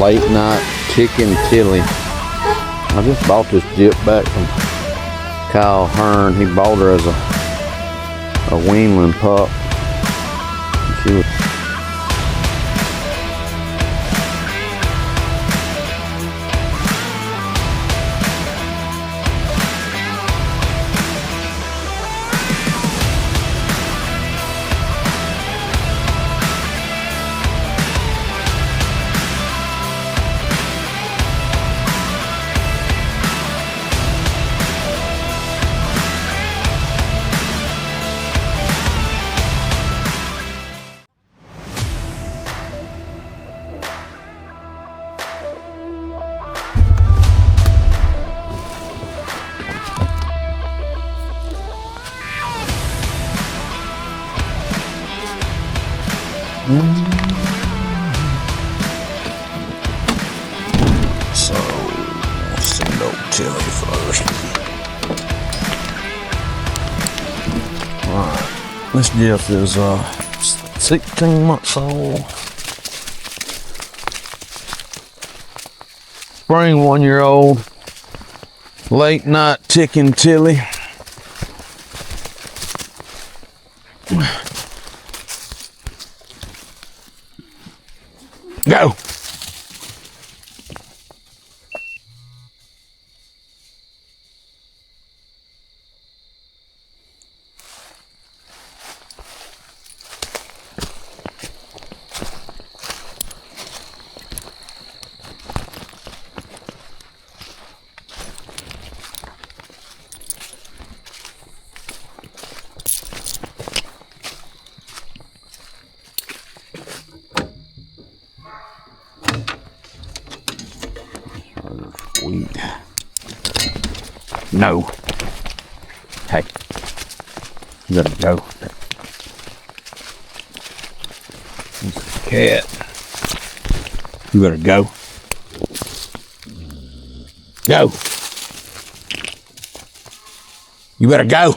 Late Night Chicken Tilly. I just bought this jip back from Kyle Hearn. He bought her as a weanling pup. She was so send old Tilly first. Alright, this Jeff is 16 months old. Spring 1-year-old. Late Night Chicken Tilly. Go! Sweet. No. Hey. You gotta go. This is a cat. You gotta go. Go. You better go.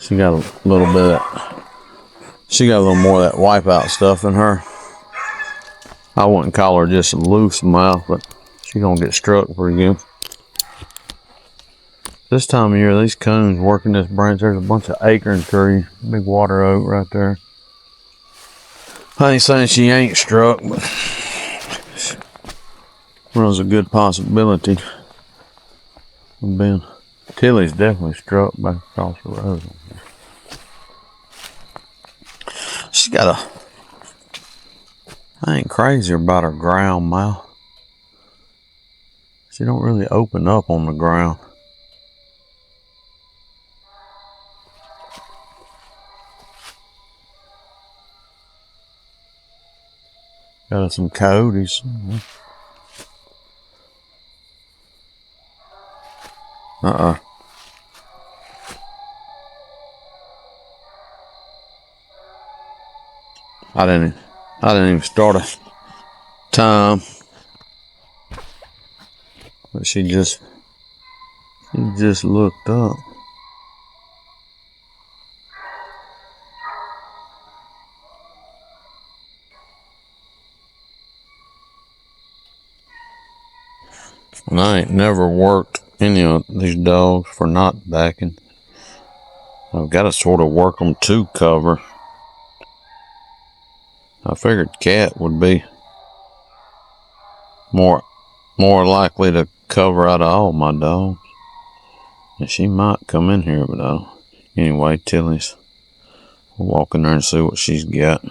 She got a little bit of that. She got a little more of that wipeout stuff in her. I wouldn't call her just a loose mouth, but she gonna get struck pretty good. This time of year, these coons working this branch, there's a bunch of acorn tree, big water oak right there. I ain't saying she ain't struck, but there's a good possibility of being. Tilly's definitely struck back across the road. She's got I ain't crazy about her ground mouth. She don't really open up on the ground. Got her some coyotes. I didn't even start a time, but she just looked up. And I ain't never worked any of these dogs for not backing. I've got to sort of work them to cover. I figured Cat would be more likely to cover out of all my dogs. And she might come in here, but anyway, Tilly's. We'll walk in there and see what she's got.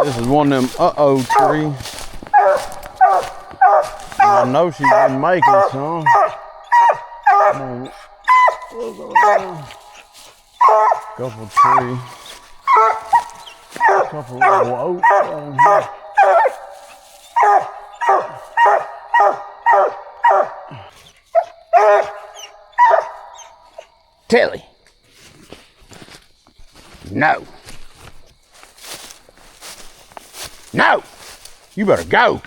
This is one of them trees. I know she's been making some. Couple trees. Couple little oaks down here. Tilly. No. No. You better go.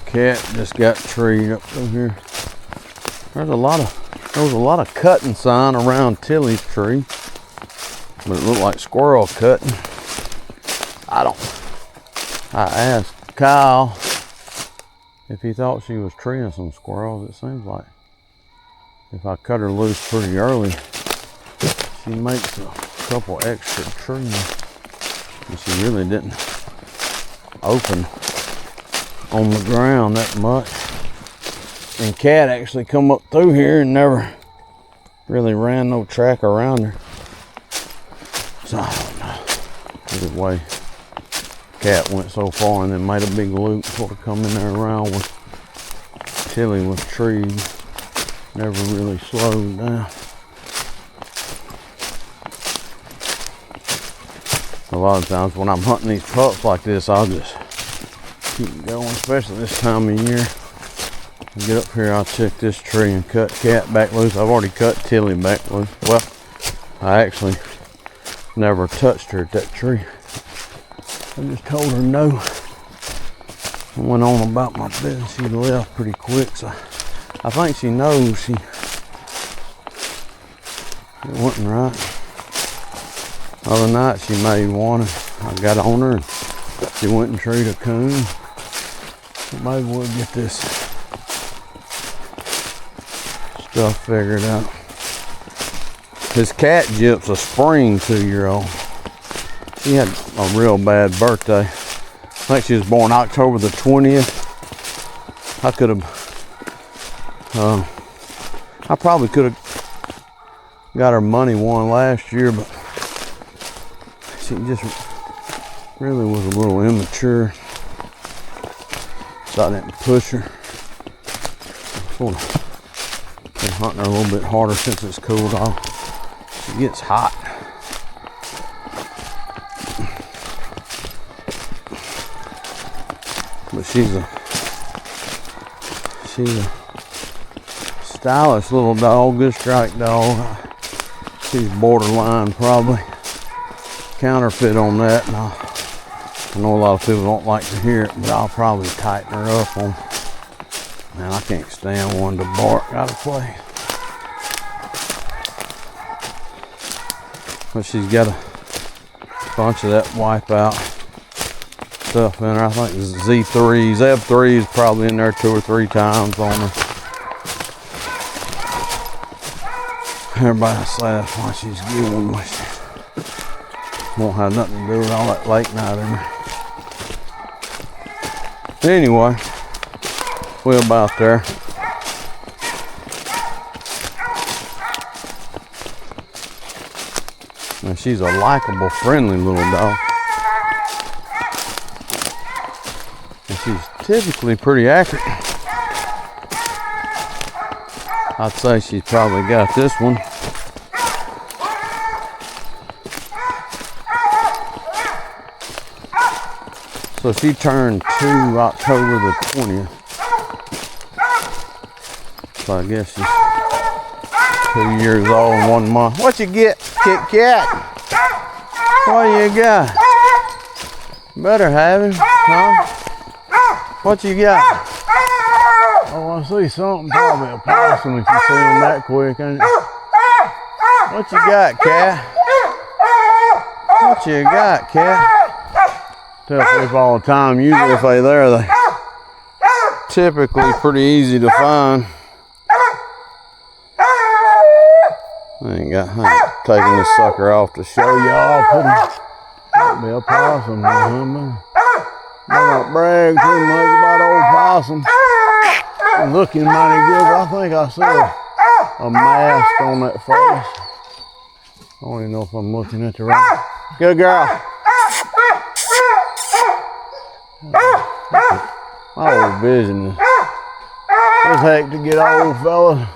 Cat just got treed up through here. There was a lot of cutting sign around Tilly's tree, but it looked like squirrel cutting. I asked Kyle if he thought she was treeing some squirrels. It seems like if I cut her loose pretty early, she makes a couple extra trees, and she really didn't open on the ground that much. And Cat actually come up through here and never really ran no track around her. So I don't know. Either way, Cat went so far and then made a big loop sort of coming there around with Tilly with trees. Never really slowed down. A lot of times when I'm hunting these pups like this, I'll just keep going, especially this time of year. Get up here, I'll check this tree and cut Cat back loose. I've already cut Tilly back loose. Well, I actually never touched her at that tree. I just told her no. I went on about my business. She left pretty quick, so I think she knows it wasn't right. The other night she made one and I got on her and she went and treed a coon. Maybe we'll get this stuff figured out. His cat Gyp's a spring 2-year-old. She had a real bad birthday. I think she was born October the 20th. I probably could have got her money one last year, but she just really was a little immature. So I didn't push her. Sort of been hunting her a little bit harder since it's cooled off. She gets hot. But she's a stylish little dog, good strike dog. She's borderline probably counterfeit on that. And I know a lot of people don't like to hear it, but I'll probably tighten her up on. Man, I can't stand one to bark out of place. But she's got a bunch of that wipeout stuff in her. I think it's Z3s, F3s probably in there 2 or 3 times on her. Everybody laughs while she's giggling, but she won't have nothing to do with all that late night in her. Anyway, we're about there. And she's a likable, friendly little dog. And she's typically pretty accurate. I'd say she's probably got this one. So she turned 2 October the 20th. So I guess she's 2 years old and 1 month. What you get, Kit Kat? What you got? Better have him, huh? What you got? Oh, I see something, probably a possum if you see him that quick, ain't it? What you got, Cat? What you got, Cat? Tell people all the time, usually if they're there, they typically pretty easy to find. I ain't taking this sucker off to show y'all. Might be a possum, man. Don't brag too much about old possum. Looking mighty good. I think I see a mask on that face. I don't even know if I'm looking at the right. Good girl. My old vision is heck to get old, fella.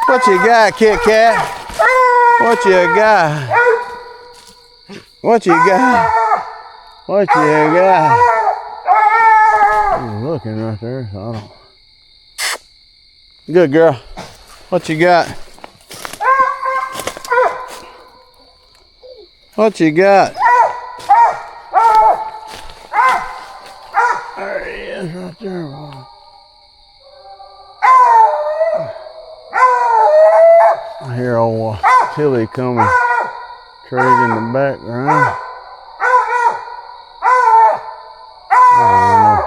What you got, Kit Kat? What you got? What you got? What you got? He's looking right there, so I don't. Good girl. What you got? What you got? There he is right there. I hear old Tilly coming, trees in the background. I don't know.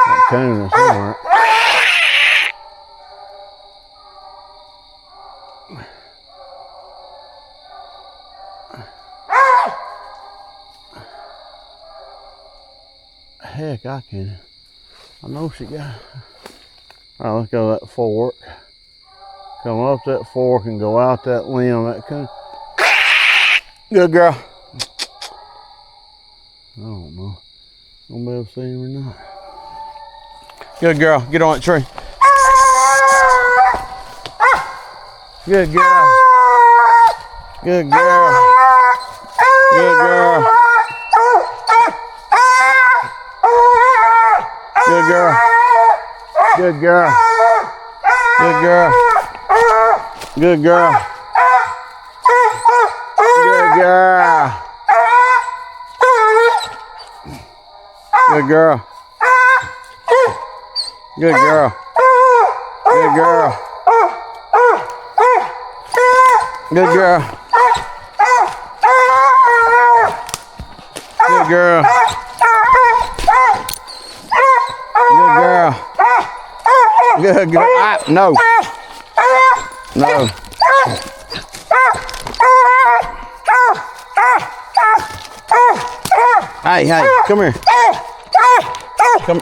That coon is somewhere. Heck, I can. I know she got. All right, let's go to that fork. Come up that fork and go out that limb. That coon. Good girl. I don't know. Gonna be able to see him or not. Good girl. Get on that tree. Good girl. Good girl. Good girl. Good girl. Good girl. Good girl. Good girl. Good girl. Good girl. Good girl. Good girl. Good girl. Good girl. Good girl. Good girl. No. No. Hey, hey, come here. Come.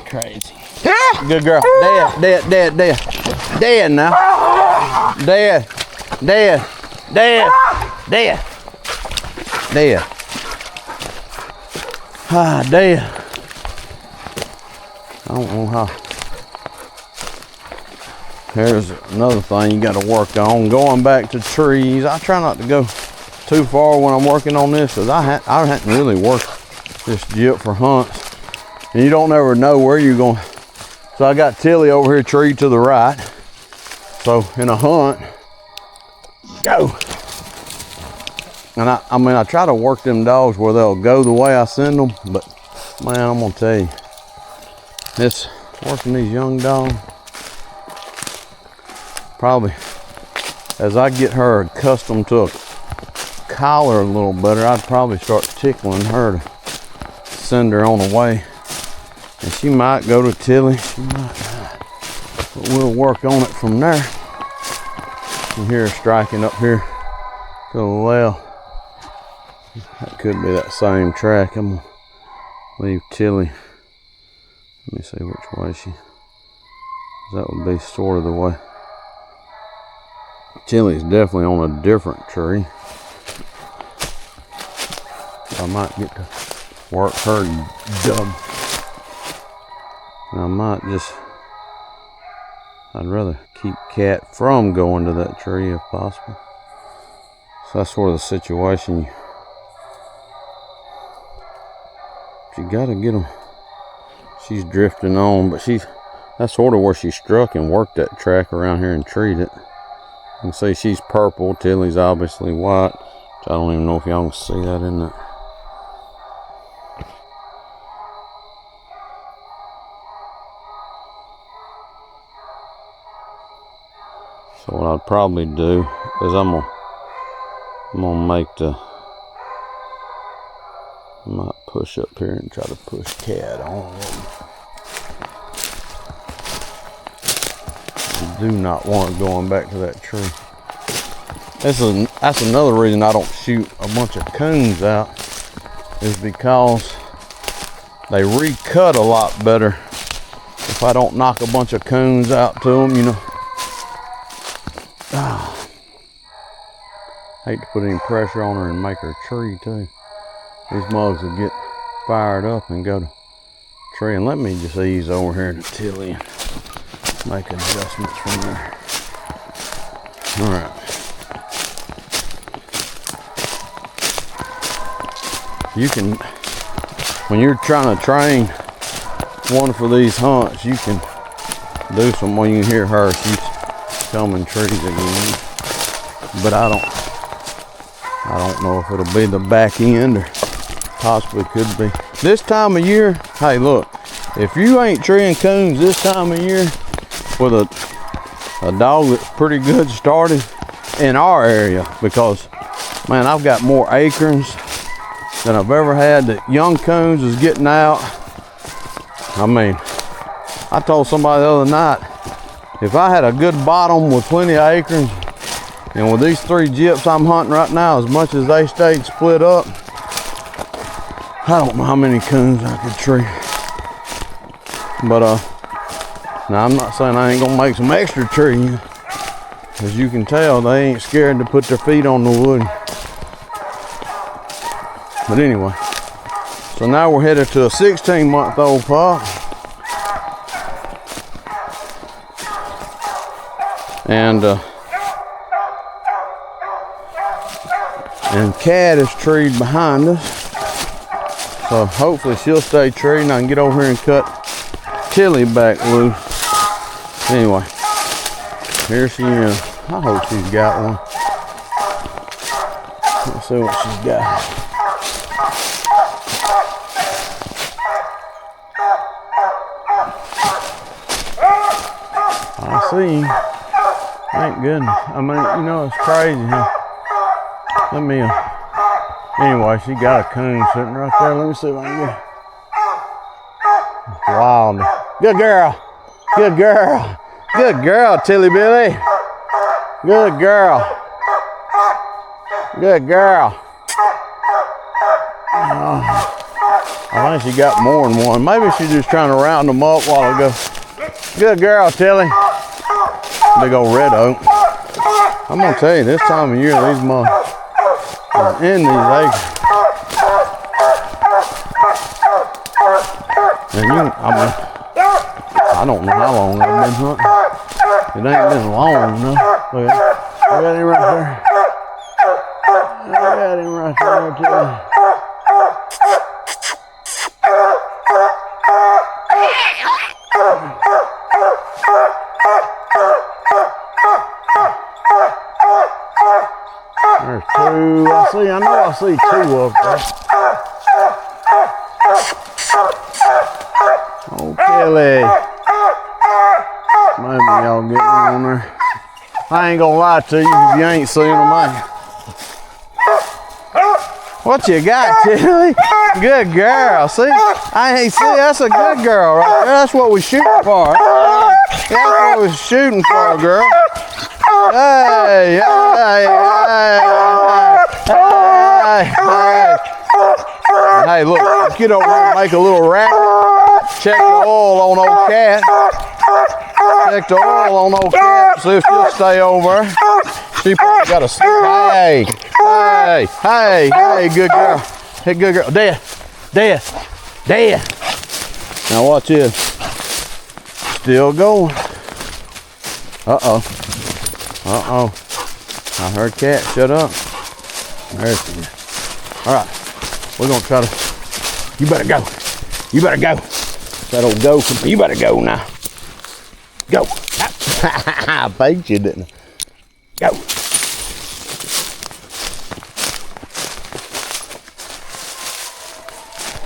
Crazy. Good girl. Dead now. Dead. Ah, dead. I don't know how. Here's another thing you got to work on. Going back to trees. I try not to go too far when I'm working on this, because I hadn't really worked this jip for hunts. And you don't ever know where you're going. So I got Tilly over here, tree to the right. So in a hunt, go. And I mean, I try to work them dogs where they'll go the way I send them, but man, I'm gonna tell you, it's working these young dogs. Probably as I get her accustomed to a collar a little better, I'd probably start tickling her to send her on the way. And she might go to Tilly, she might not. But we'll work on it from there. You hear her striking up here to the left. That could be that same track. I'm gonna leave Tilly. Let me see which way she. That would be sort of the way. Tilly's definitely on a different tree. I might get to work her dumb. And I might just. I'd rather keep Cat from going to that tree if possible. So that's sort of the situation. You gotta get them. She's drifting on, but that's sort of where she struck and worked that track around here and treed it. You can see she's purple. Tilly's obviously white. Which I don't even know if y'all can see that in that. So what I'd probably do is I'm gonna make the. I might push up here and try to push Cat on. You do not want it going back to that tree. That's another reason I don't shoot a bunch of coons out, is because they recut a lot better if I don't knock a bunch of coons out to them, you know. Hate to put any pressure on her and make her tree too. These mugs will get fired up and go to tree. And let me just ease over here to Tilly and make adjustments from there. All right. You can, when you're trying to train one for these hunts, you can do some, when you hear her, she's coming trees again. But I don't know if it'll be the back end or possibly could be. This time of year, hey look, if you ain't treeing coons this time of year with a dog that's pretty good started in our area, because man, I've got more acorns than I've ever had. That young coons is getting out. I mean, I told somebody the other night, if I had a good bottom with plenty of acorns, and with these 3 gyps I'm hunting right now, as much as they stayed split up, I don't know how many coons I could tree. But now I'm not saying I ain't gonna make some extra trees. As you can tell, they ain't scared to put their feet on the wood. But anyway, so now we're headed to a 16-month-old pup. And Cat is treed behind us. So hopefully she'll stay treed and I can get over here and cut Tilly back loose. Anyway, here she is. I hope she's got one. Let's see what she's got. I see. Thank goodness. I mean, you know, it's crazy, huh? Let me, anyway, she got a coon sitting right there. Let me see if I can get it. Wild. Good girl. Good girl. Good girl, Tilly Billy. Good girl. Good girl. I think she got more than one. Maybe she's just trying to round them up while I go. Good girl, Tilly. Big old red oak. I'm gonna tell you, this time of year, these months are in these acres. And you, I don't know how long I've been hunting. It ain't been long enough. Look at him right there. Look at him right there, Tilly. There's 2. I know I see 2 up there. Oh, Kelly. Maybe y'all get one on there. I ain't gonna lie to you if you ain't seen them, man. What you got, Tilly? Good girl. See? I ain't see. That's a good girl right there. That's what we're shooting for. That's what we're shooting for, girl. Hey, hey, hey, hey, hey. Hey, look, let's get over here and make a little racket. Check the oil on old Cat. Check the oil on old Cat. See if she'll stay over. She probably got a hey, hey, hey, hey, good girl. Hey, good girl. There, there, there. Now watch this. Still going. Uh-oh. Uh-oh. I heard Cat. Shut up. There she is. All right. We're going to try to... You better go. You better go. That old go. You better go now. Go. I beat you, didn't I? Go.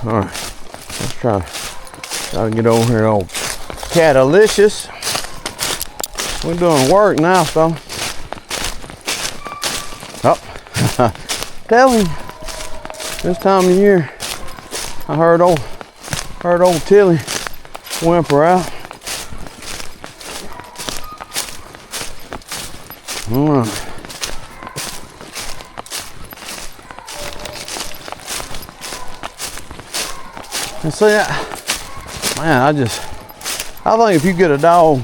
All right. Let's try to get over here old Catalicious. We're doing work now, so. Oh, tell me, this time of year, I heard old Tilly whimper out. All right. And see, man, I think if you get a dog,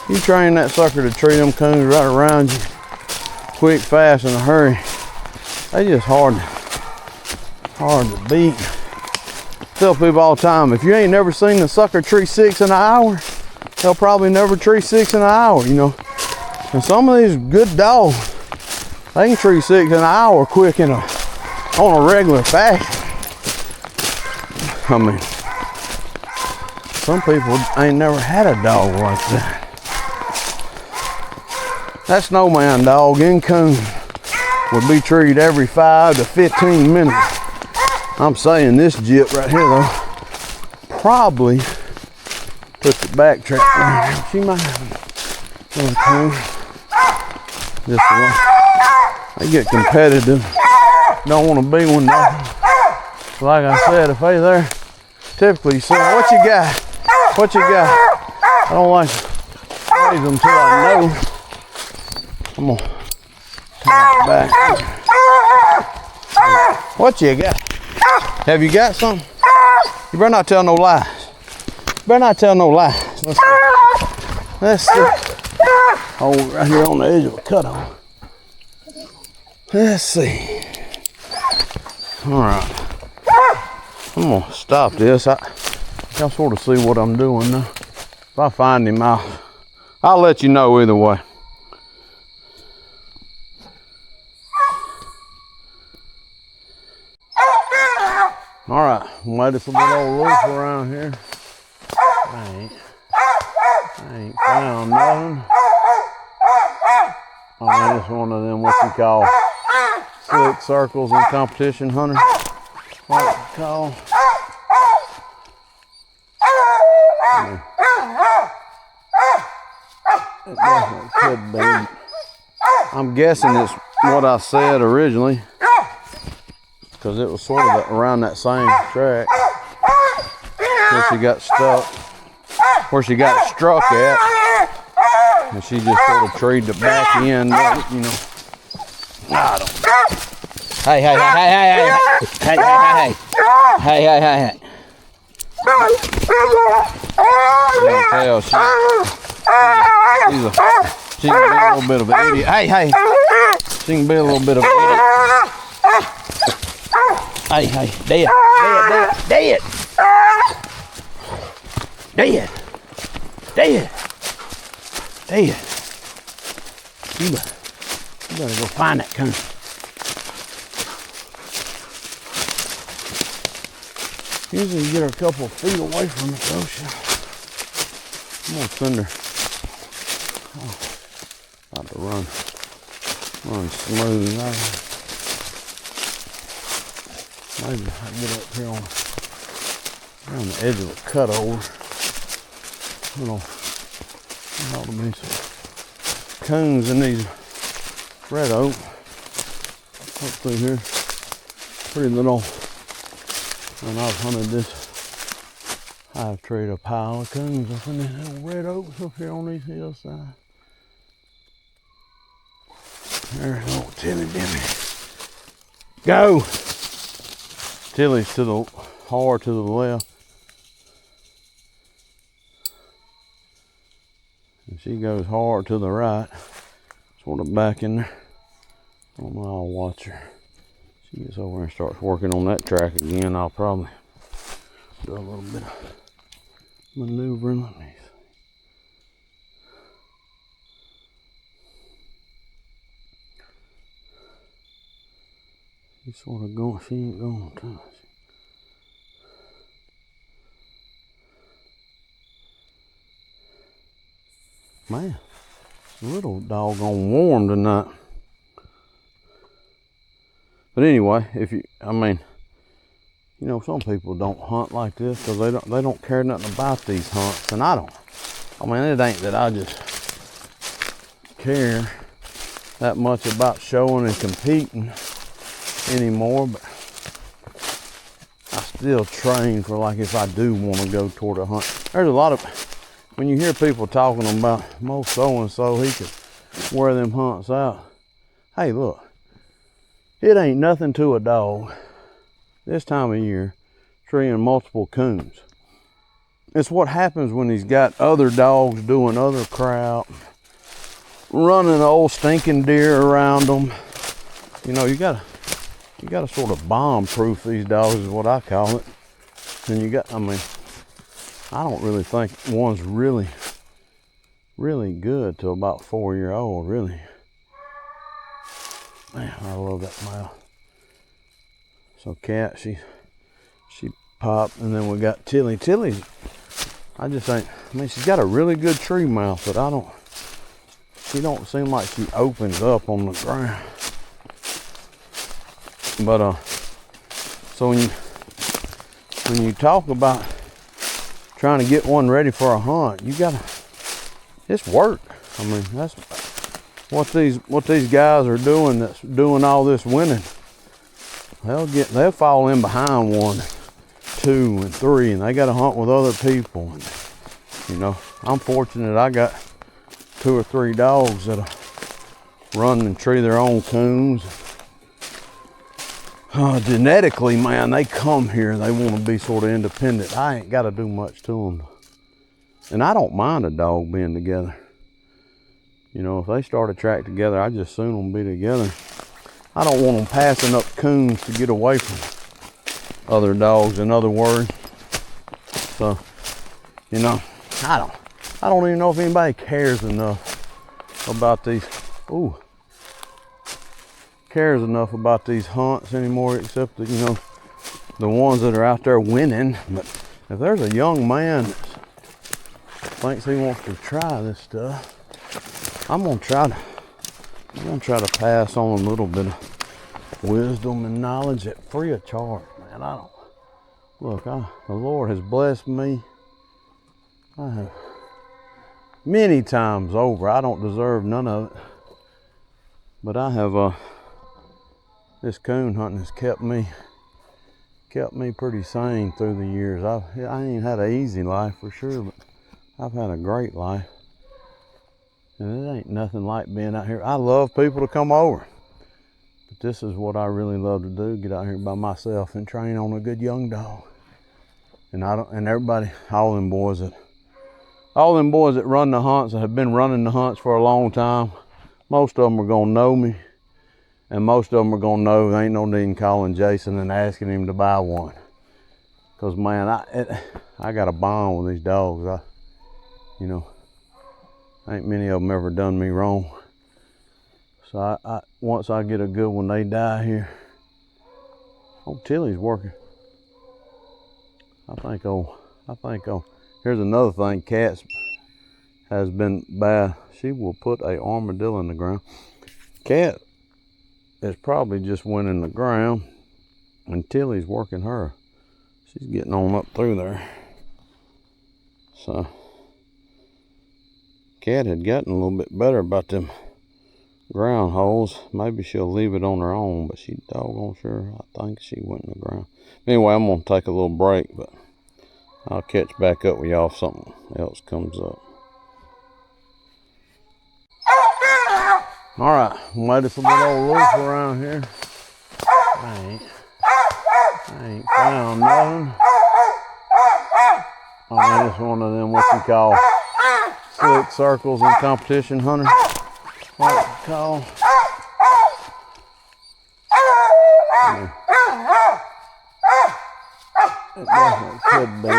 you train that sucker to tree them coons right around you, quick, fast, in a hurry. They just hard to beat. tell people all the time, if you ain't never seen the sucker tree 6 in an hour, they'll probably never tree 6 in an hour, you know. And some of these good dogs, they can tree 6 in an hour quick on a regular fashion. I mean, some people ain't never had a dog like that. That snowman dog in coon would be treated every 5 to 15 minutes. I'm saying this jip right here though, probably took the backtrack. She might have a coon. Just one. They get competitive. Don't want to be one though. Like I said, if they there, typically you say, what you got? What you got? I don't like to raise them until I know. I'm gonna turn it back. What you got? Have you got something? You better not tell no lies. You better not tell no lies. Let's see. Oh, right here on the edge of a cutoff. Let's see. All right. I'm gonna stop this. Y'all sort of see what I'm doing now. If I find him, I'll let you know either way. All right, made us a little roof around here. I ain't found nothing. I mean, it's one of them what you call slick circles in competition hunting. What you call. Yeah. It definitely could be. I'm guessing it's what I said originally, because it was sort of around that same track where she got stuck, where she got struck at, and she just sort of treed the back end of it, you know. I don't. Hey, hey, hey, hey, hey, hey, hey, hey, hey, hey, hey, hey. You can tell she can be a little bit of an idiot. Hey, hey, she can be a little bit of an idiot. Hey, hey, dead. You better go find that coon. Usually you get her a couple of feet away from it though. I'm gonna send her. Oh, about to run smooth. Maybe I get up here on the edge of a cutover. There ought to be some coons in these red oak. Up through here. Pretty little. And I've hunted this. I've traded a pile of coons up in these little red oaks up here on these hillsides. There's old Tilly Dimmy. Go! Tilly's to the hard to the left. And she goes hard to the right. Sort of back in there. I don't know, I'll watch her. She gets over and starts working on that track again. I'll probably do a little bit of maneuvering. Let me see. She's sort of going, she ain't going too much. Man, it's a little doggone warm tonight. But anyway, some people don't hunt like this because they don't care nothing about these hunts, and I don't. I mean, it ain't that I just care that much about showing and competing anymore, but I still train for like if I do want to go toward a hunt. There's a lot of, when you hear people talking about most so-and-so, he could wear them hunts out. Hey, look, it ain't nothing to a dog this time of year treeing multiple coons. It's what happens when he's got other dogs doing other crap, running old stinking deer around them. You know, you gotta sort of bomb-proof these dogs is what I call it. And you got, I mean, I don't really think one's really good till about 4-year-old, really. Man, I love that mouth. So Cat, she popped, and then we got Tilly. Tilly's, I just think, I mean, she's got a really good tree mouth, but she don't seem like she opens up on the ground. But so when you talk about trying to get one ready for a hunt, you gotta, it's work. I mean, that's what these guys are doing. That's doing all this winning. They'll fall in behind 1, 2, and 3, and they got to hunt with other people. And, you know, I'm fortunate. I got 2 or 3 dogs that'll run and tree their own coons. Genetically, man, they come here and they want to be sort of independent. I ain't got to do much to them. And I don't mind a dog being together. You know, if they start a track together, I just soon them be together. I don't want them passing up coons to get away from other dogs, in other words. So, you know, I don't even know if anybody cares enough about these, cares enough about these hunts anymore, except that, you know, the ones that are out there winning. But if there's a young man that thinks he wants to try this stuff, I'm gonna try to pass on a little bit of wisdom and knowledge at free of charge, man. The Lord has blessed me. I have many times over. I don't deserve none of it, but I have this coon hunting has kept me pretty sane through the years. I ain't had an easy life for sure, but I've had a great life. And it ain't nothing like being out here. I love people to come over, but this is what I really love to do: get out here by myself and train on a good young dog. And everybody, all them boys that run the hunts, that have been running the hunts for a long time, most of them are gonna know me, and most of them are gonna know there ain't no need in calling Jason and asking him to buy one. Cause man, I got a bond with these dogs. Ain't many of them ever done me wrong. So once I get a good one, they die here. Oh, Tilly's working. I think here's another thing. Cat has been bad. She will put a armadillo in the ground. Cat is probably just went in the ground, and Tilly's working her. She's getting on up through there. So Cat had gotten a little bit better about them ground holes. Maybe she'll leave it on her own, but she doggone sure, I think she went in the ground. Anyway, I'm gonna take a little break, but I'll catch back up with y'all if something else comes up. All right, made us a little old loop around here. I ain't found nothing. I mean, it's one of them what you call slick circles in competition hunting. What you call? Yeah. It definitely could be.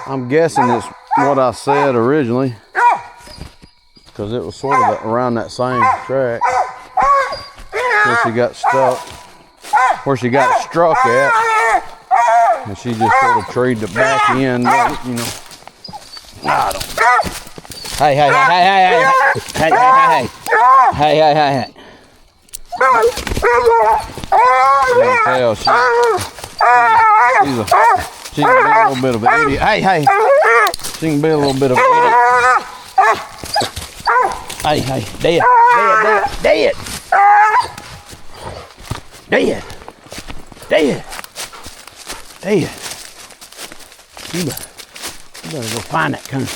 I'm guessing it's what I said originally, because it was sort of around that same track where she got stuck, where she got struck at, and she just sort of treed the back end of it, you know. I don't. Hey. You can tell she can be a little bit of an idiot. Hey. She can be a little bit of an idiot. Hey. Dead. You better go find that coon.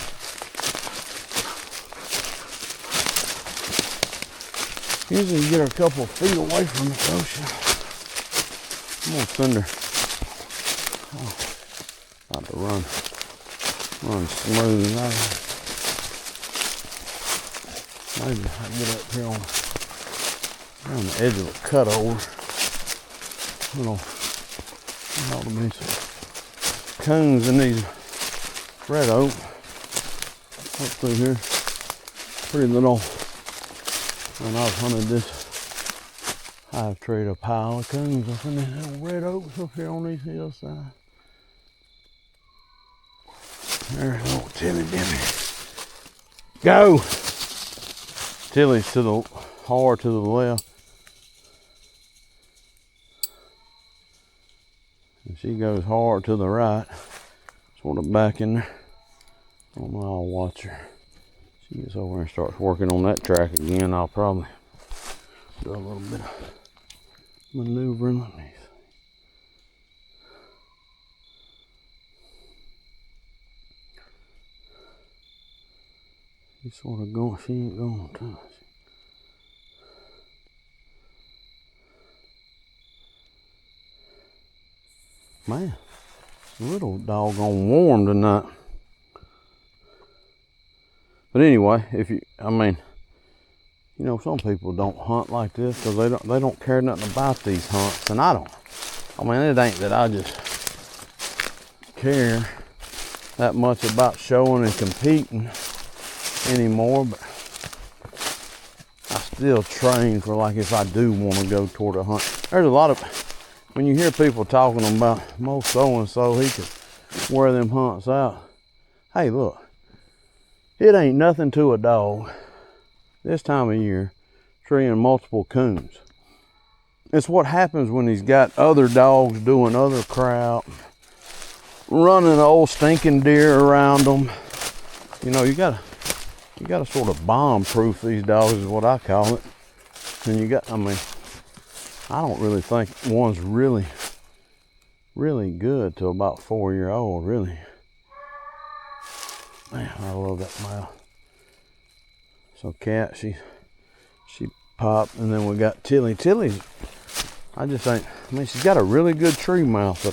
Usually you get her a couple of feet away from the ocean. I'm gonna send her. About to run smooth. Maybe I can get up here on the edge of a cutover. Ought to be coons in these red oak. Up through here. Pretty little. And I've hunted this. I've traded a pile of coons up in these little red oaks up here on these hillsides. There's old Tilly Dimmy. Go! Tilly's to the hard to the left. And she goes hard to the right. Sort of back in there. I don't know, I'll watch her. She gets over and starts working on that track again. I'll probably do a little bit of maneuvering. Let me see. She's sort of going, she ain't going too much. Man, it's a little doggone warm tonight. But anyway, some people don't hunt like this because they don't care nothing about these hunts, and I don't. It ain't that I just care that much about showing and competing anymore, but I still train for like if I do want to go toward a hunt. There's a lot of, when you hear people talking about most so-and-so, he could wear them hunts out. Hey, look, it ain't nothing to a dog this time of year treeing multiple coons. It's what happens when he's got other dogs doing other crap, running old stinking deer around them. You gotta sort of bomb-proof these dogs is what I call it. And I don't really think one's really, really good till about 4-year-old, really. Man, I love that mouth. So Cat, she popped, and then we got Tilly. Tilly's, she's got a really good tree mouth, but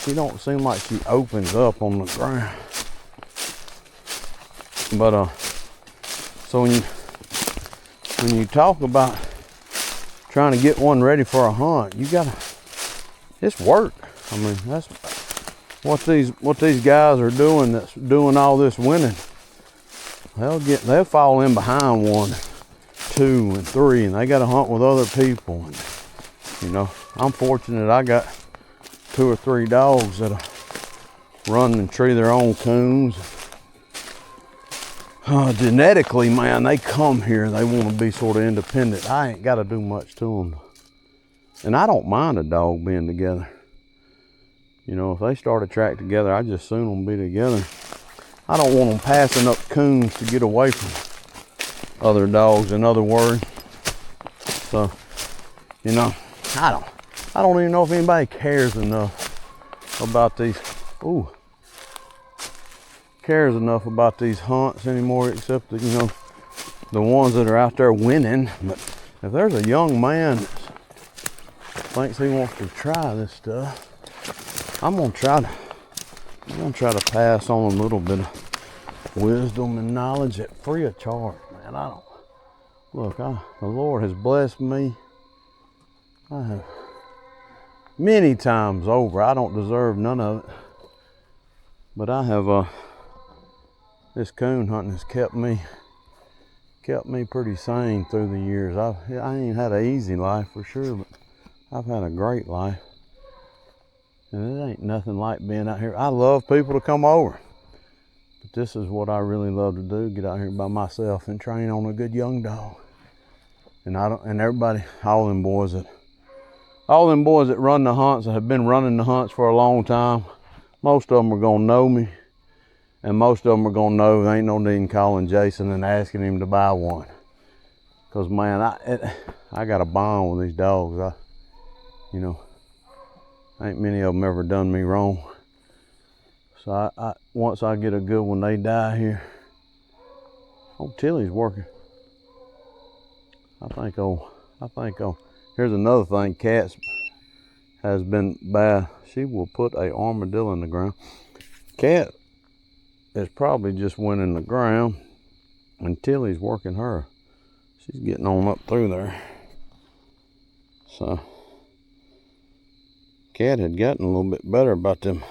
she don't seem like she opens up on the ground. But so when you talk about trying to get one ready for a hunt, it's work. That's what these guys are doing that's doing all this winning. They'll fall in behind 1, 2, and 3, and they got to hunt with other people. And, I'm fortunate I got 2 or 3 dogs that'll run and tree their own coons. Genetically, man, they come here and they want to be sort of independent. I ain't got to do much to them. And I don't mind a dog being together. If they start a track together, I just soon them be together. I don't want them passing up coons to get away from other dogs, in other words. So, I don't even know if anybody cares enough about these, hunts anymore, except that, the ones that are out there winning. But if there's a young man that thinks he wants to try this stuff, I'm gonna try to pass on a little bit of wisdom and knowledge at free of charge, man. The Lord has blessed me. I have many times over. I don't deserve none of it, but I have this coon hunting has kept me pretty sane through the years. I ain't had an easy life for sure, but I've had a great life. And it ain't nothing like being out here. I love people to come over, but this is what I really love to do: get out here by myself and train on a good young dog. And everybody, all them boys that run the hunts and have been running the hunts for a long time, most of them are gonna know me, and most of them are gonna know there ain't no need in calling Jason and asking him to buy one. Cause man, I got a bond with these dogs. Ain't many of them ever done me wrong. So once I get a good one, they die here. Tilly's working. I think here's another thing. Cat has been bad. She will put a armadillo in the ground. Cat is probably just went in the ground, and Tilly's working her. She's getting on up through there. So cat had gotten a little bit better about them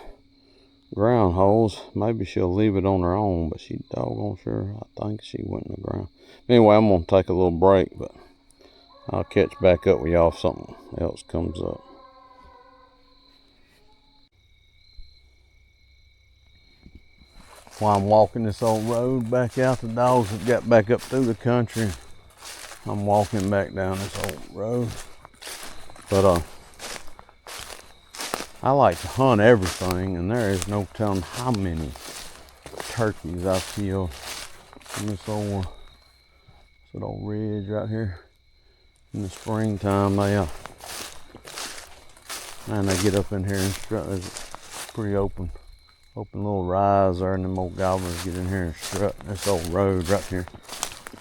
ground holes. Maybe she'll leave it on her own, but she doggone sure, I think she went in the ground. Anyway, I'm gonna take a little break, but I'll catch back up with y'all if something else comes up. While I'm walking this old road back out, the dogs have got back up through the country. I'm walking back down this old road. But I like to hunt everything, and there is no telling how many turkeys I've killed in this old ridge right here. In the springtime, they get up in here and strut. It's pretty open little rise there, and them old gobblers get in here and strut. This old road right here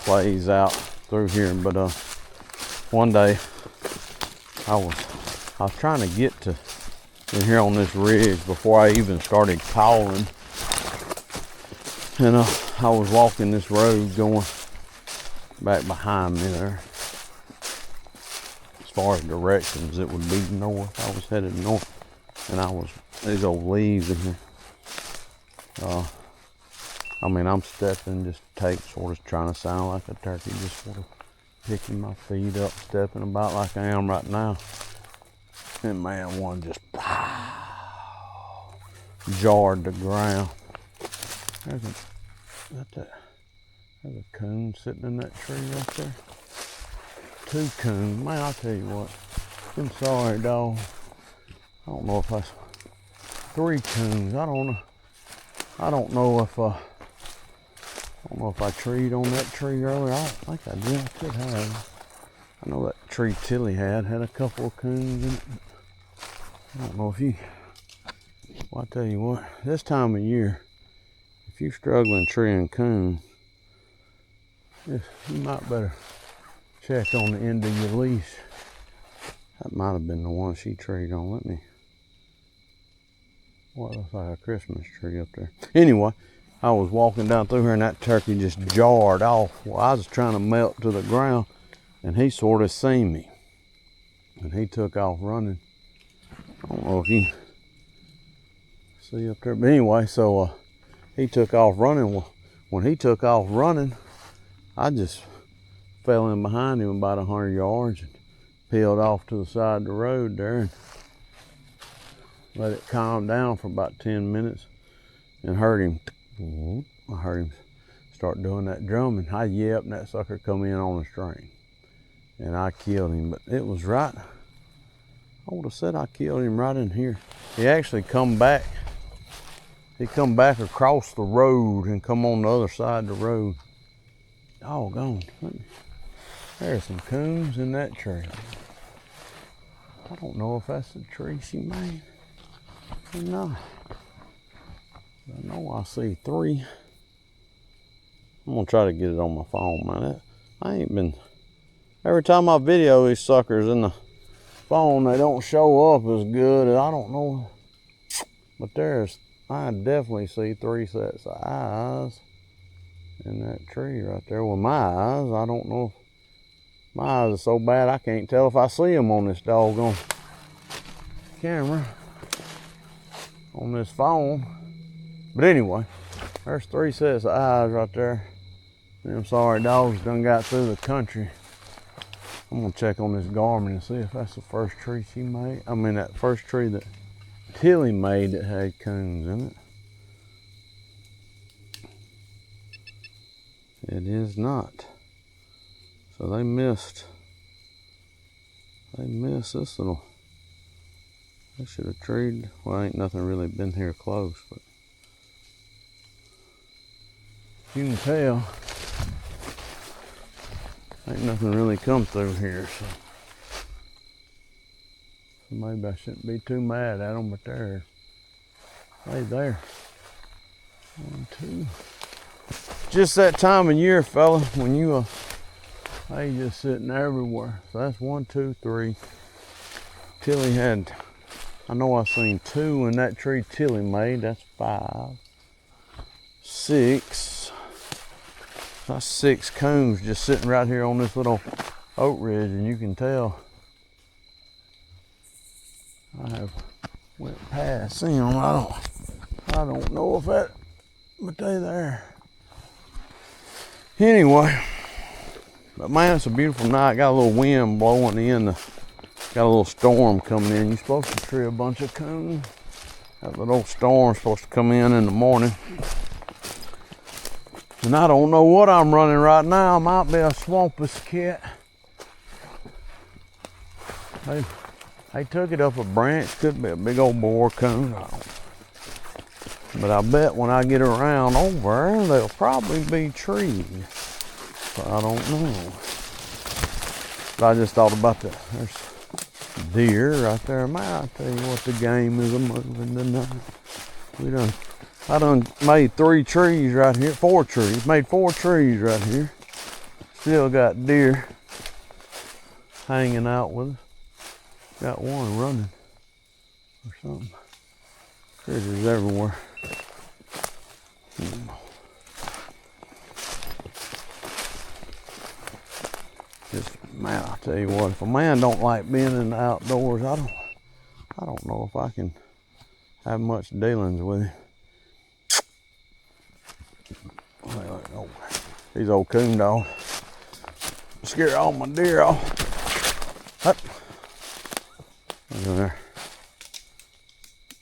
plays out through here. But one day I was trying to get to in here on this ridge before I even started calling, and I was walking this road going back behind me there. As far as directions, it would be north. I was headed north, and these old leaves in here. I mean, I'm stepping, just sort of trying to sound like a turkey, just sort of picking my feet up, stepping about like I am right now. And man, one just jarred the ground. There's a coon sitting in that tree right there. 2 coons. Man, I'll tell you what. I'm sorry, dog. I don't know if that's 3 coons. I don't know if I treed on that tree earlier. I think I did. I could have. I know that tree Tilly had a couple of coons in it. I don't know if you. Well, I'll tell you what. This time of year, if you're struggling treeing coons, you might better check on the end of your leash. That might have been the one she treed on. What looks like a Christmas tree up there. Anyway, I was walking down through here and that turkey just jarred off. Well, I was trying to melt to the ground, and he sort of seen me, and he took off running. I don't know if you see up there, but anyway, so he took off running. Well, when he took off running, I just fell in behind him about 100 yards and peeled off to the side of the road there and let it calm down for about 10 minutes, and heard him. I heard him start doing that drumming. I yelped, and that sucker come in on a string, and I killed him. But it was right. I would have said I killed him right in here. He actually come back. He come back across the road and come on the other side of the road. Doggone. There's some coons in that tree. I don't know if that's the tree she made or not. I know I see 3. I'm gonna try to get it on my phone, man. I ain't been. Every time I video these suckers in the phone, they don't show up as good. I don't know, but I definitely see 3 sets of eyes in that tree right there. With my eyes, I don't know. My eyes are so bad I can't tell if I see them on this doggone camera, on this phone. But anyway, there's 3 sets of eyes right there. Them sorry dogs done got through the country. I'm gonna check on this Garmin and see if that's the first tree she made. I mean, that first tree that Tilly made that had coons in it. It is not. So they missed this little. They should have treed. Well, ain't nothing really been here close, but you can tell ain't nothing really come through here. So maybe I shouldn't be too mad at them, but they're there. 1, 2. Just that time of year, fella, when you they just sitting everywhere. So that's 1, 2, 3. Tilly had, I know I seen 2 in that tree Tilly made. That's 5, 6. That's 6 coons just sitting right here on this little oak ridge, and you can tell I have went past them. I don't know if that, but they there. Anyway, but man, it's a beautiful night. Got a little wind blowing in. Got a little storm coming in. You're supposed to tree a bunch of coon. That little storm's supposed to come in the morning. And I don't know what I'm running right now. Might be a swampus cat. They took it up a branch. Could be a big old boar coon. But I bet when I get around over, they'll probably be trees. But I don't know. But I just thought about there's deer right there. Man, I tell you what, the game is a moving tonight. I done made 3 trees right here, 4 trees. Made 4 trees right here. Still got deer hanging out with us. Got one running or something. Critters everywhere. Just, man, I tell you what, if a man don't like being in the outdoors, I don't know if I can have much dealings with him. Oh, these old coon dogs scare all my deer off. Up. Look in there.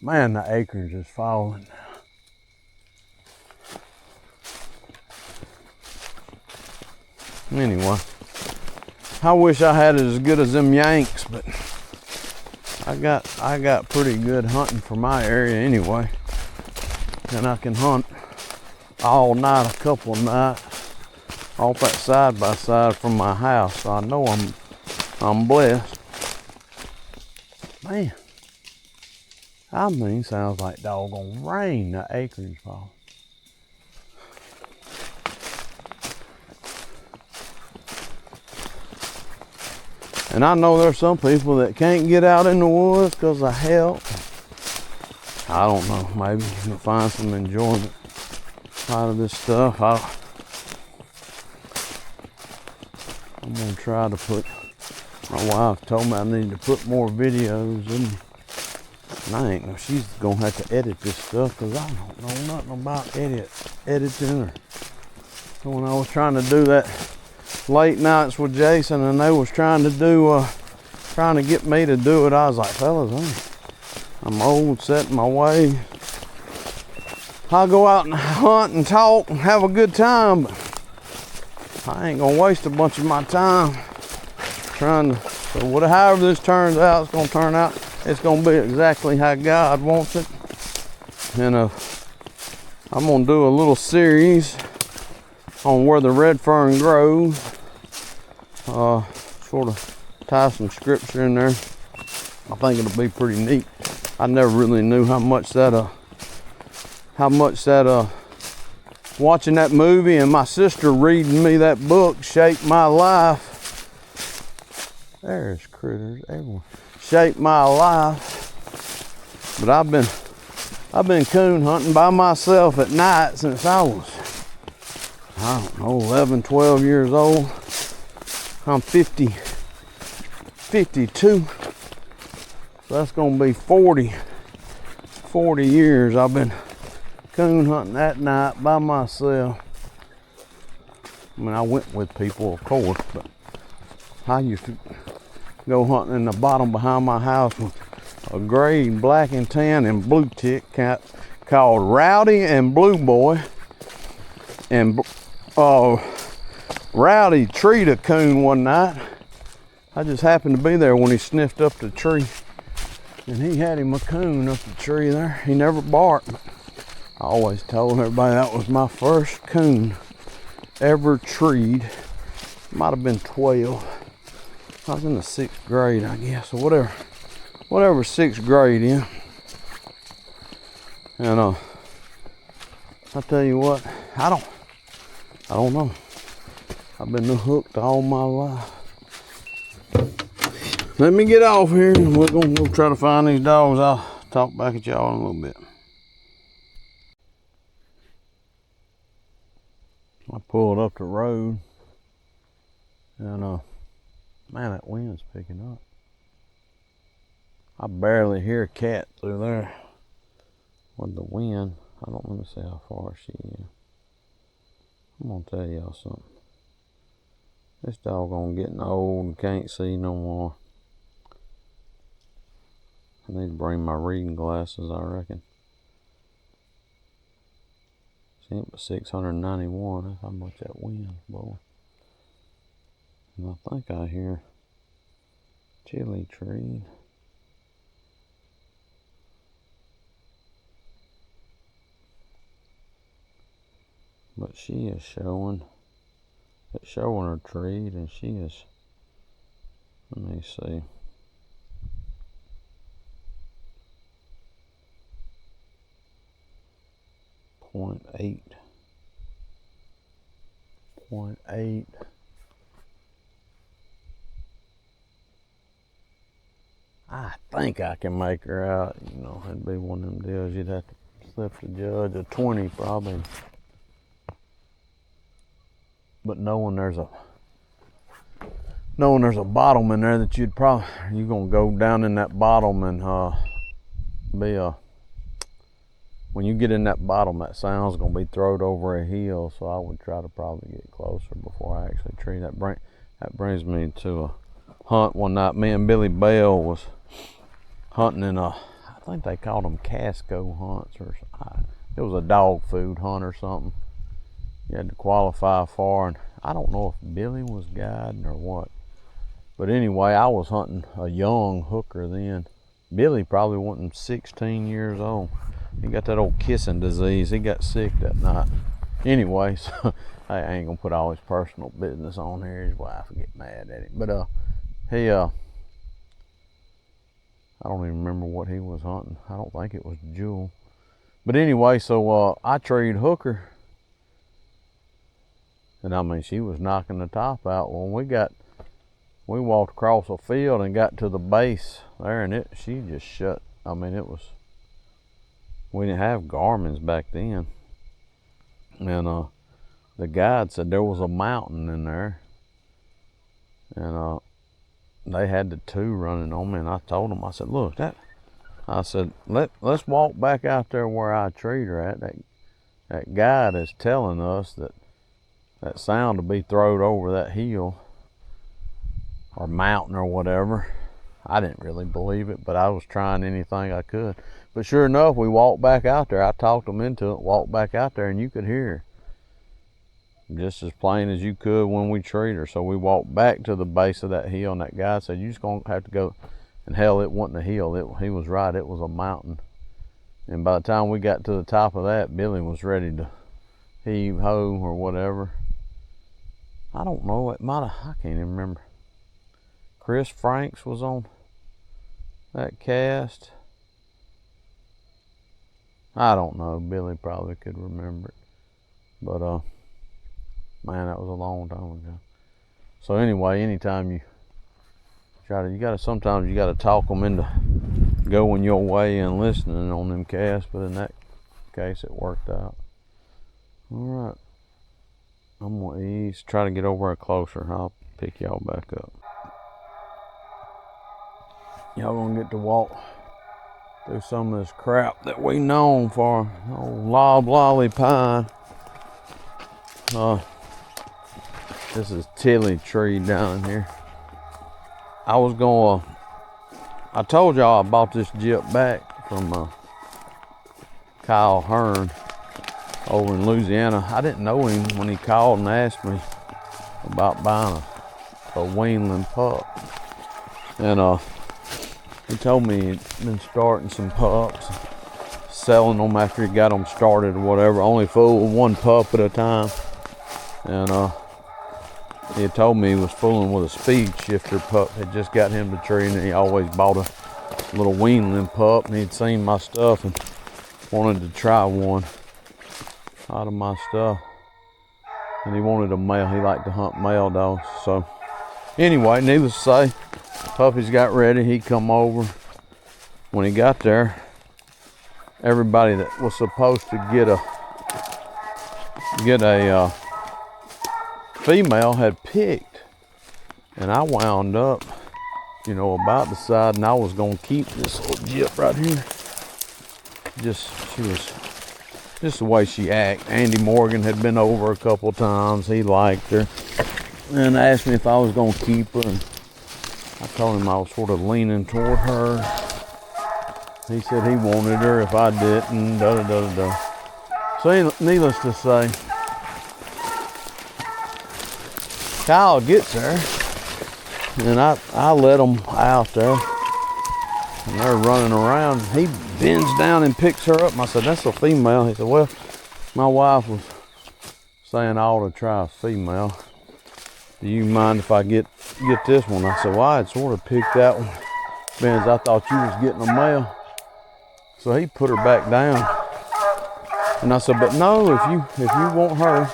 Man, the acreage is falling. Anyway, I wish I had it as good as them Yanks, but I got pretty good hunting for my area anyway. And I can hunt all night, a couple of nights, off that side by side from my house. So I know I'm blessed. Man, I mean, sounds like doggone rain. The acreage fall. And I know there's some people that can't get out in the woods because of health. I don't know. Maybe you can find some enjoyment out of this stuff. I'm gonna try to put. My wife told me I need to put more videos in. And I ain't know. She's gonna have to edit this stuff because I don't know nothing about editing. Or so when I was trying to do that late nights with Jason, and they was trying to get me to do it, I was like, fellas, I'm old, set in my way. I'll go out and hunt and talk and have a good time, but I ain't gonna waste a bunch of my time trying to. So however this turns out, it's gonna turn out. It's gonna be exactly how God wants it. And I'm gonna do a little series on where the red fern grows. Sort of tie some scripture in there. I think it'll be pretty neat. I never really knew how much that watching that movie and my sister reading me that book shaped my life. There's critters everywhere. Shaped my life. But I've been coon hunting by myself at night since I was, I don't know, 11, 12 years old. I'm 52. So that's gonna be 40 years I've been coon hunting at night by myself. I mean, I went with people, of course, but I used to go hunting in the bottom behind my house with a gray, black and tan and blue tick cat called Rowdy and Blue Boy. And Rowdy treed a coon one night. I just happened to be there when he sniffed up the tree. And he had him a coon up the tree there. He never barked. I always told everybody that was my first coon ever treed. Might have been 12. I was in the 6th grade, I guess, or whatever 6th grade in. And I tell you what, I don't know. I've been hooked all my life. Let me get off here and we're gonna go try to find these dogs. I'll talk back at y'all in a little bit. I pulled up the road and man, that wind's picking up. I barely hear a cat through there with the wind. Let me see how far she is. I'm gonna tell y'all something. This doggone getting old and can't see no more. I need to bring my reading glasses, I reckon. See, it was 691. That's how much that wind blowing. And I think I hear chili tree. But she is showing. It's showing her treed, and she is. Let me see. .8. I think I can make her out. You know, it'd be one of them deals you'd have to slip the judge a 20 probably. But knowing there's a bottom in there that you're gonna go down in that bottom and when you get in that bottom, that sound's gonna be thrown over a hill. So I would try to probably get closer before I actually tree. That brings me to a hunt one night. Me and Billy Bell was hunting in I think they called them Casco hunts, or it was a dog food hunt or something. You had to qualify for, and I don't know if Billy was guiding or what. But anyway, I was hunting a young hooker then. Billy probably wasn't 16 years old. He got that old kissing disease. He got sick that night. Anyway, so I ain't gonna put all his personal business on here. His wife would get mad at him. But I don't even remember what he was hunting. I don't think it was Jewel. But anyway, so I treed hooker. And I mean, she was knocking the top out. When we walked across a field and got to the base there, and she just shut. I mean, we didn't have Garmin's back then. And the guide said there was a mountain in there. And they had the two running on me, and I told them, I said, look, let's walk back out there where I treed her at. That guide is telling us that sound to be thrown over that hill or mountain or whatever. I didn't really believe it, but I was trying anything I could. But sure enough, we walked back out there. I talked them into it, walked back out there, and you could hear just as plain as you could when we treated her. So we walked back to the base of that hill, and that guy said, you're just going to have to go. And hell, it wasn't a hill. He was right. It was a mountain. And by the time we got to the top of that, Billy was ready to heave ho or whatever. I don't know. I can't even remember. Chris Franks was on that cast. I don't know. Billy probably could remember it. But, man, that was a long time ago. So anyway, anytime you sometimes you gotta talk them into going your way and listening on them casts, but in that case, it worked out. All right. I'm gonna try to get over closer. I'll pick y'all back up. Y'all gonna get to walk through some of this crap that we known for. Old loblolly pine. This is Tilly tree down in here. I told y'all I bought this Jip back from Kyle Hearn over in Louisiana. I didn't know him when he called and asked me about buying a weanling pup. And he told me he'd been starting some pups, selling them after he got them started or whatever, only fooling one pup at a time. And he had told me he was fooling with a speed shifter pup. Had just got him to tree, and he always bought a little weanling pup, and he'd seen my stuff and wanted to try one out of my stuff. And he wanted a male. He liked to hunt male dogs. So anyway, needless to say, puppies got ready. He come over. When he got there, everybody that was supposed to get a female had picked, and I wound up you know, about deciding I was gonna keep this little gyp right here. She was just the way she acted. Andy Morgan had been over a couple times. He liked her and asked me if I was gonna keep her, and I told him I was sort of leaning toward her. He said he wanted her if I didn't. So needless to say, Kyle gets there, and I let them out there, and they're running around. He bends down and picks her up, and I said, that's a female. He said, well, my wife was saying I ought to try a female. Do you mind if I get this one? I said, well, I had sort of picked that one, because I thought you was getting a male. So he put her back down, and I said, but no, if you want her,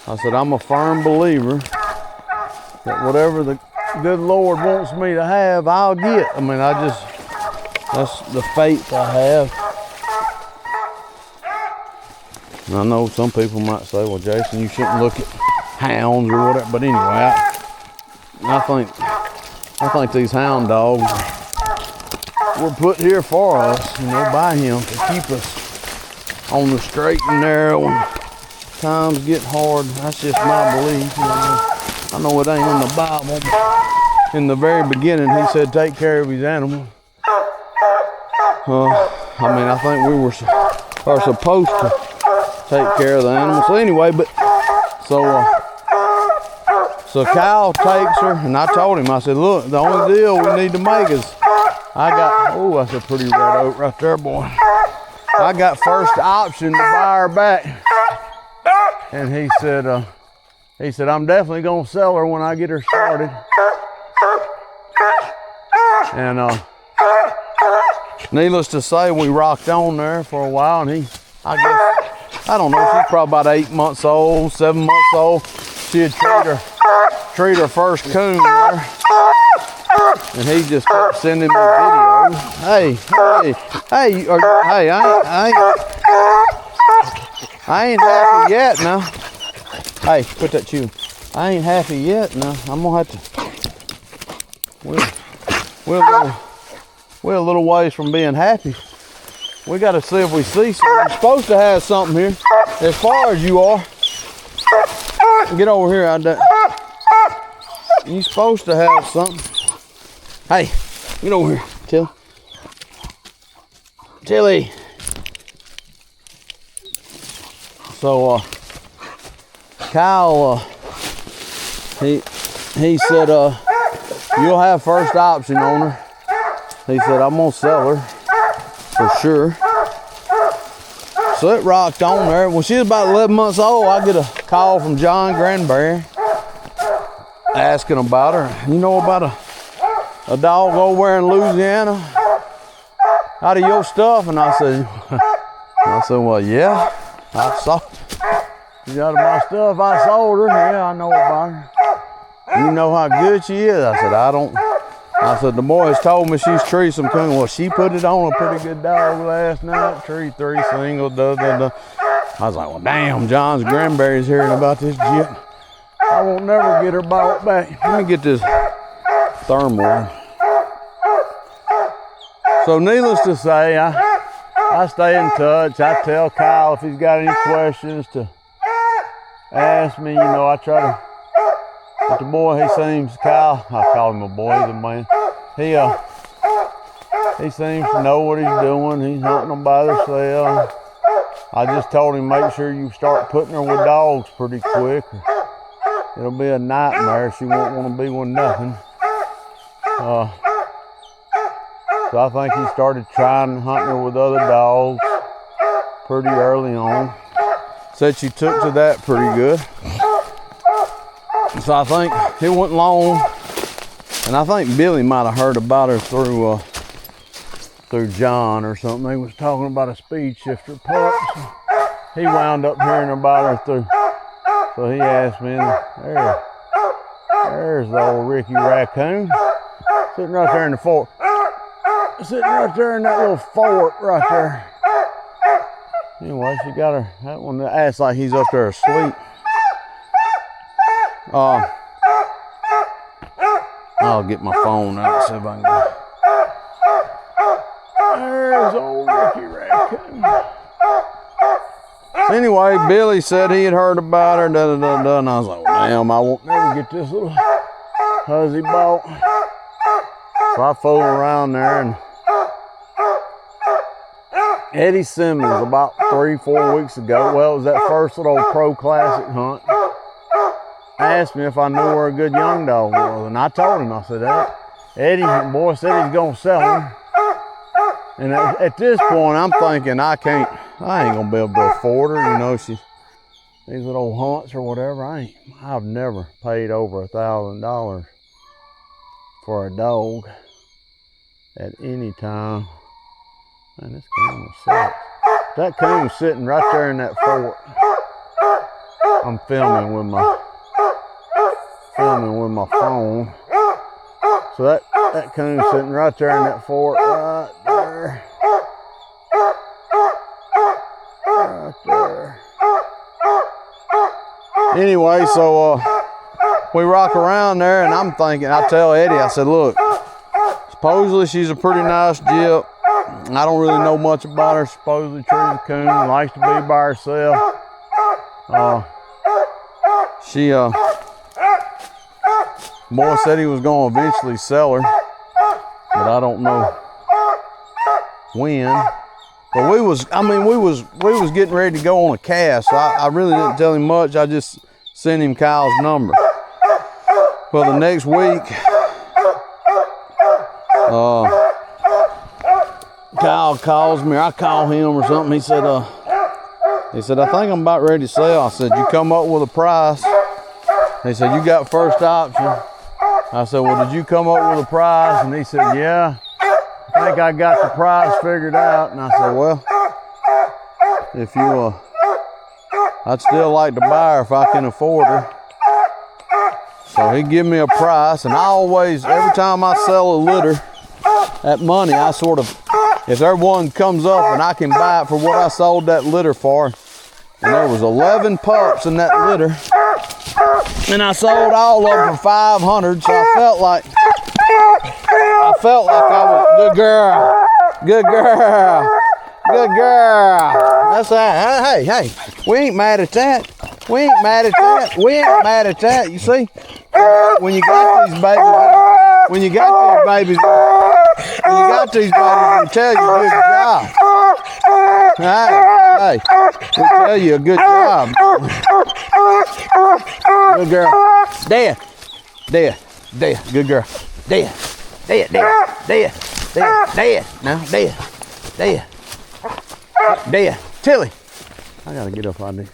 I said, I'm a firm believer that whatever the good Lord wants me to have, I'll get. I mean, that's the faith I have. And I know some people might say, well, Jason, you shouldn't look at hounds or whatever. But anyway, I think these hound dogs were put here for us, you know, by him to keep us on the straight and narrow when times get hard. That's just my belief. You know. I know it ain't in the Bible. In the very beginning, he said, take care of his animals. I mean, I think we are supposed to take care of the animals. So anyway, so Kyle takes her, and I told him, I said, look, the only deal we need to make is that's a pretty red oak right there, boy. I got first option to buy her back. And he said, I'm definitely gonna sell her when I get her started. And needless to say, we rocked on there for a while, and I don't know, she's probably about 8 months old, 7 months old. She had treat her first coon there. And he just kept sending me videos. I ain't happy yet now. Hey, put that chew. I ain't happy yet now. I'm gonna have to. We're a little ways from being happy. We got to see if we see something. You're supposed to have something here, as far as you are. Get over here, you're supposed to have something. Hey, get over here, Tilly. So, Kyle, he said, you'll have first option on her. He said, I'm gonna sell her for sure. So it rocked on there. When she was about 11 months old, I get a call from John Granberry asking about her. You know about a dog over there in Louisiana out of your stuff? And I said, well, yeah, I saw she out of my stuff. I sold her. Yeah, I know about her. You know how good she is? I said, the boys told me she's treated some coon. Well, she put it on a pretty good dog last night. Tree 3 single, I was like, well, damn, John's Granberry's hearing about this gyp. I won't never get her bought back. Let me get this thermal. So needless to say, I stay in touch. I tell Kyle if he's got any questions to ask me. You know, I try to. But the boy, Kyle, I call him a boy, he's a man. He seems to know what he's doing. He's hunting them by themselves. I just told him, make sure you start putting her with dogs pretty quick. It'll be a nightmare. She won't want to be with nothing. So I think he started trying hunting her with other dogs pretty early on. Said she took to that pretty good. So I think it wasn't long, and I think Billy might have heard about her through John or something. They was talking about a speed shifter pup. So he wound up hearing about her through. So he asked me, there's the old Ricky Raccoon, sitting right there in the fort. Sitting right there in that little fort right there. Anyway, she got her, that one acts like he's up there asleep. I'll get my phone out and see if I can get. There's old Ricky Raccoon. Anyway, Billy said he had heard about her, and I was like, well, damn, I won't never get this little huzzy bought. So I fooled around there, and Eddie Simmons, about 3-4 weeks ago, well, it was that first little Pro Classic hunt, asked me if I knew where a good young dog was, and I told him, I said, Eddie, the boy said he's gonna sell him. And at this point, I'm thinking I ain't gonna be able to afford her, you know, these little hunts or whatever. I've never paid over $1,000 for a dog at any time. Man, this camera sucks. That coon's sitting right there in that fort. I'm filming with my phone. So that coon's sitting right there in that fort, right there. Right there. Anyway, so we rock around there, and I'm thinking, I tell Eddie, I said, look, supposedly she's a pretty nice gyp. I don't really know much about her. Supposedly Trudy Coon likes to be by herself. Boy said he was going to eventually sell her, but I don't know when. But we was getting ready to go on a cast, so I really didn't tell him much. I just sent him Kyle's number. For the next week, Kyle calls me, or I call him or something. He said, I think I'm about ready to sell. I said, you come up with a price? He said, you got first option. I said, well, did you come up with a price? And he said, yeah, I think I got the price figured out. And I said, well, if you, I'd still like to buy her if I can afford her. So he give me a price, and I always, every time I sell a litter, that money, I sort of, if there one comes up and I can buy it for what I sold that litter for, and there was 11 pups in that litter, and I sold all of them for 500, so I felt like I was, good girl. That's that. Hey, we ain't mad at that. You see, when you got these babies, we tell you good job. Hey, we tell you a good job. Good girl. There. Good girl. There. Now, there. Tilly. I gotta get up on this.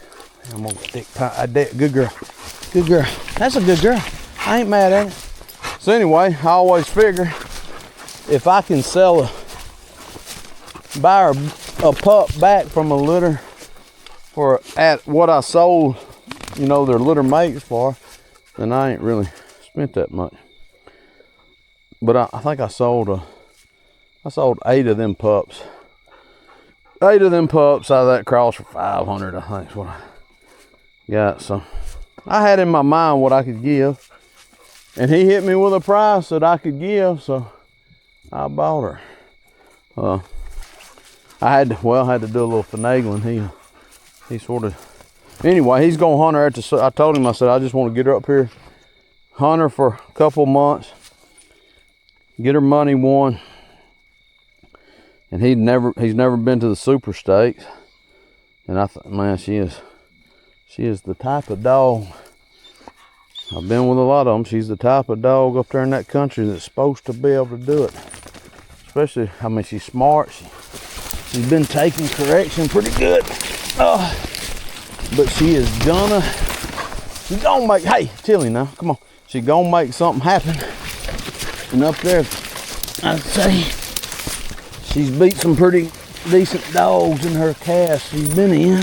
I'm gonna stick tight. Good girl. That's a good girl. I ain't mad at it. So anyway, I always figure if I can buy a pup back from a litter at what I sold, you know, their litter mates for, then I ain't really spent that much. But I think I sold 8 of them pups. 8 of them pups out of that cross for 500, I think is what I got. So I had in my mind what I could give, and he hit me with a price that I could give, so I bought her. I had to do a little finagling. He sort of, anyway, he's gonna hunt her I told him, I said, I just want to get her up here, hunt her for a couple months, get her money won. And he's never been to the Super Stakes, and I thought, man, she is the type of dog. I've been with a lot of them. She's the type of dog up there in that country that's supposed to be able to do it. Especially, I mean, she's smart. She's been taking correction pretty good. But she is gonna make, hey, Tilly now, come on. She's gonna make something happen. And up there, I'd say, she's beat some pretty decent dogs in her cast she's been in.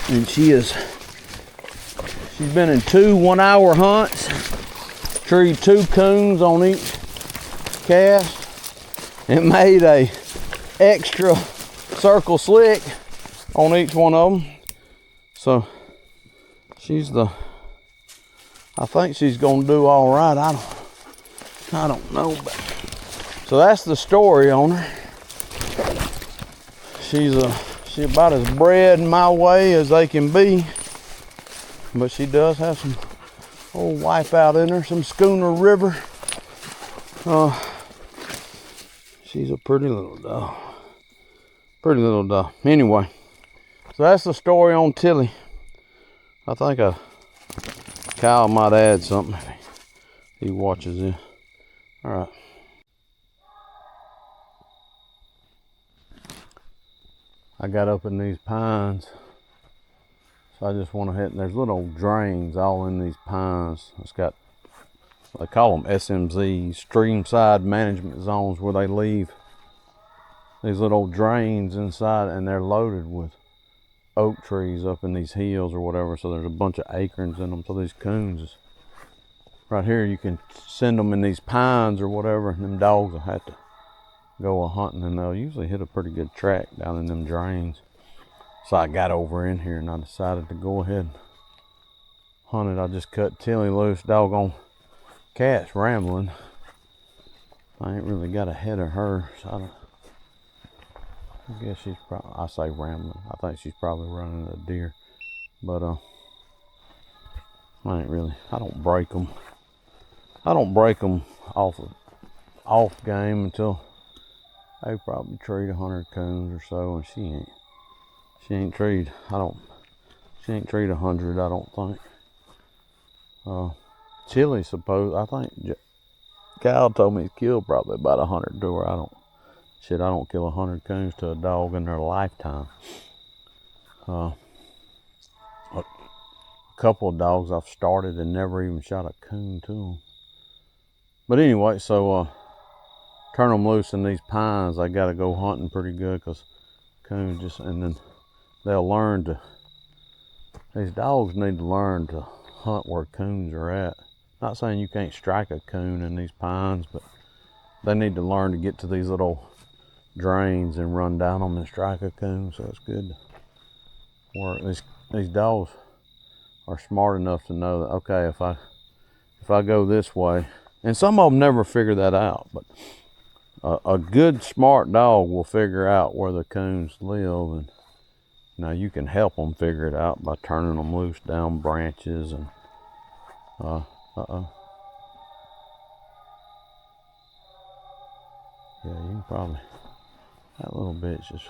And she's been in 2 1-hour hunts, treed 2 coons on each cast, and made a extra circle slick on each one of them. So I think she's gonna do all right. I don't know, but so that's the story on her. She's about as bred my way as they can be, but she does have some old wipeout in her, some Schooner River. She's a pretty little dog. Pretty little dog. Anyway, so that's the story on Tilly. I think Kyle might add something if he watches this. All right. I got up in these pines, so I just went ahead, and there's little drains all in these pines. It's got, they call them SMZs, stream side management zones, where they leave these little drains inside, and they're loaded with oak trees up in these hills or whatever. So there's a bunch of acorns in them. So these coons, right here, you can send them in these pines or whatever, and them dogs will have to go a hunting, and they'll usually hit a pretty good track down in them drains. So I got over in here and I decided to go ahead and hunt it. I just cut Tilly loose. Doggone cat's rambling. I ain't really got ahead of her, so I guess she's probably, I say rambling, I think she's probably running a deer. But I don't break them. I don't break them off game until they probably treed 100 coons or so, and she ain't treed 100, I don't think. Chili, I think Cal told me he killed probably about 100 to her. I don't kill 100 coons to a dog in their lifetime. A couple of dogs I've started and never even shot a coon to them. But anyway, so turn them loose in these pines. I got to go hunting pretty good, because coons and then they'll learn to, these dogs need to learn to hunt where coons are at. Not saying you can't strike a coon in these pines, but they need to learn to get to these little drains and run down them and strike a coon. So it's good to work. These dogs are smart enough to know that, okay, if I go this way, and some of them never figure that out, but a good smart dog will figure out where the coons live, and now you can help them figure it out by turning them loose down branches and yeah, you can probably, that little bit's just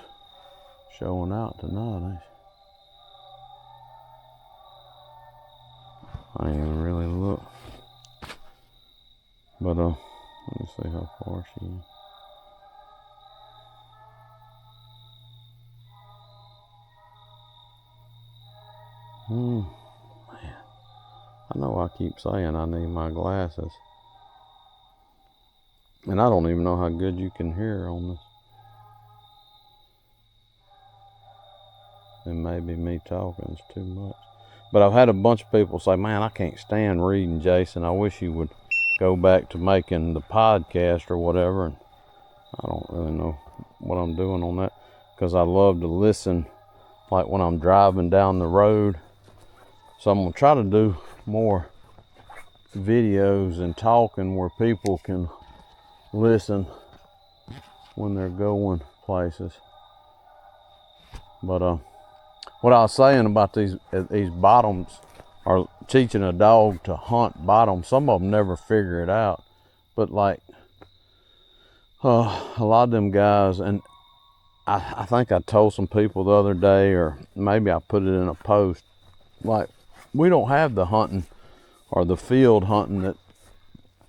showing out tonight, ain't she? I ain't even really look. But let me see how far she is. Man, I know I keep saying I need my glasses, and I don't even know how good you can hear on this. And maybe me talking is too much. But I've had a bunch of people say, man, I can't stand reading, Jason. I wish you would go back to making the podcast or whatever. And I don't really know what I'm doing on that, because I love to listen, like when I'm driving down the road. So I'm going to try to do more videos and talking where people can listen when they're going places. But what I was saying about these bottoms, or teaching a dog to hunt bottoms, some of them never figure it out. But like a lot of them guys, and I think I told some people the other day, or maybe I put it in a post, like, we don't have the hunting or the field hunting that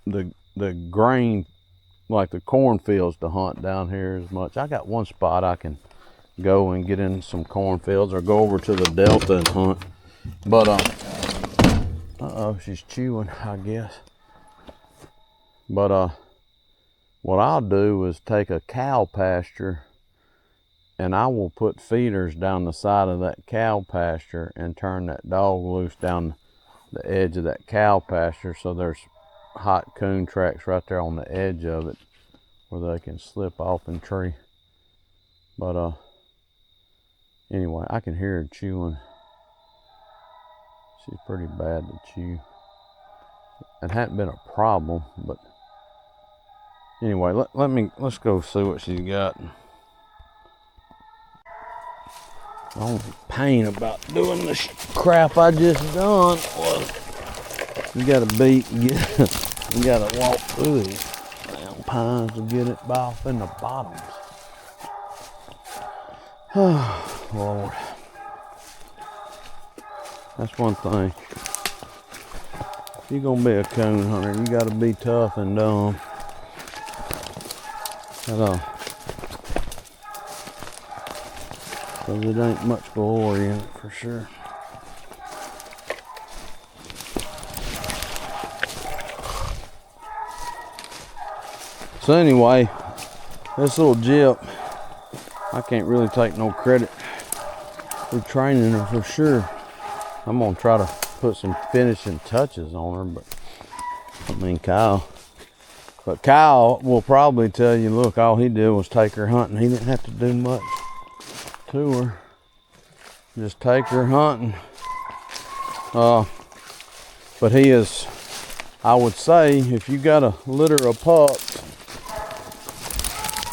the grain, like the cornfields, to hunt down here as much. I got one spot I can go and get in some cornfields, or go over to the Delta and hunt. But she's chewing, I guess. But what I'll do is take a cow pasture, and I will put feeders down the side of that cow pasture and turn that dog loose down the edge of that cow pasture, so there's hot coon tracks right there on the edge of it where they can slip off and tree. But anyway, I can hear her chewing. She's pretty bad to chew. It hadn't been a problem, but Anyway, let's go see what she's got. The only pain about doing this crap I just done was you gotta you gotta walk through these damn pines to get it off in the bottoms. Oh, Lord. That's one thing. If you're gonna be a coon hunter, you gotta be tough and dumb. Cause it ain't much glory in it for sure. So anyway, this little Jip, I can't really take no credit for training her for sure. I'm gonna try to put some finishing touches on her, but I mean Kyle will probably tell you, look, all he did was take her hunting. He didn't have to do much to her. Just take her hunting. But he is, I would say, if you got a litter of pups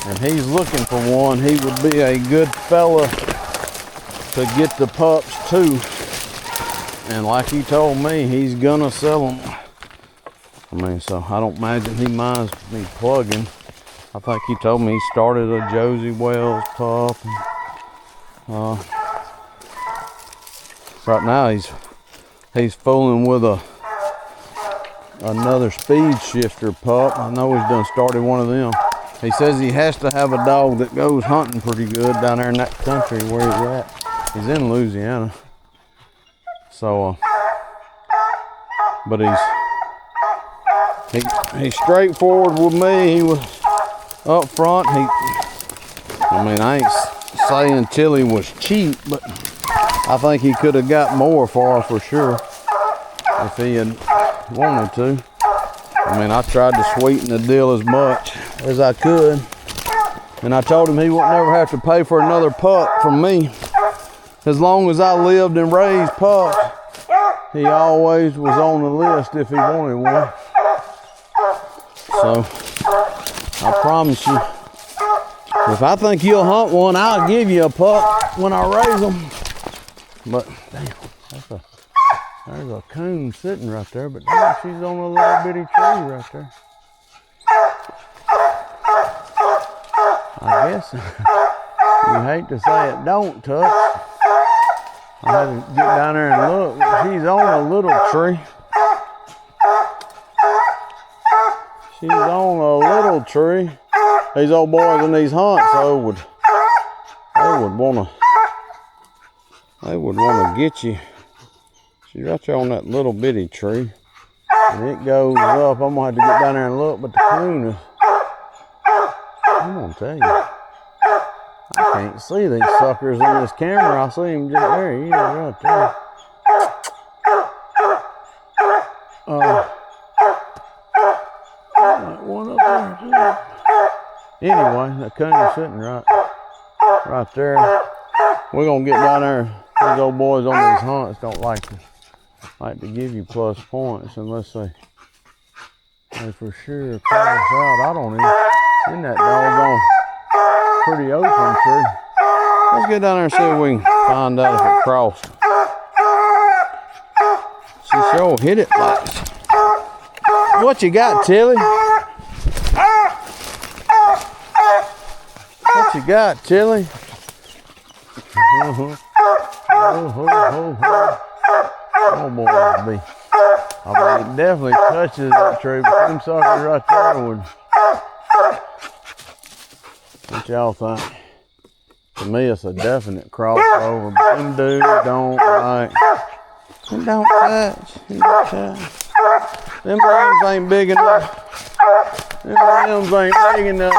and he's looking for one, he would be a good fella to get the pups too. And like he told me, he's gonna sell them. I mean, so I don't imagine he minds me plugging. I think he told me he started a Josie Wells pup. Right now he's fooling with another speed shifter pup. I know he's done started one of them. He says he has to have a dog that goes hunting pretty good down there in that country where he's at. He's in Louisiana. So, but he's straightforward with me. He was up front. I mean, I ain't saying Tilly was cheap, but I think he could have got more for her for sure if he had wanted to. I mean, I tried to sweeten the deal as much as I could, and I told him he would never have to pay for another pup from me. As long as I lived and raised pups, he always was on the list if he wanted one. So, I promise you, if I think you'll hunt one, I'll give you a pup when I raise them. But, damn, there's a coon sitting right there, but damn, she's on a little bitty tree right there. I guess you hate to say it don't touch. I had to get down there and look. She's on a little tree. She's on a little tree. These old boys in these hunts, though, they would wanna get you. She's right there on that little bitty tree. And it goes up. I'm gonna have to get down there and look, but the coon is, I'm gonna tell you, I can't see these suckers in this camera. I see him just there. He is right there. Like one up there too. Anyway, that coon is sitting right there. We're gonna get down there. These old boys on these hunts don't like to give you plus points unless they for sure cross out. I don't even in that doggone pretty open tree. Let's get down there and see if we can find out if it crossed. She sure hit it like. What you got, Tilly? What you got, Tilly? Oh boy, I mean, it definitely touches that tree, but them suckers right there would. What y'all think? To me, it's a definite crossover, but them dudes don't like. They don't touch. Them limbs ain't big enough. Them limbs ain't big enough.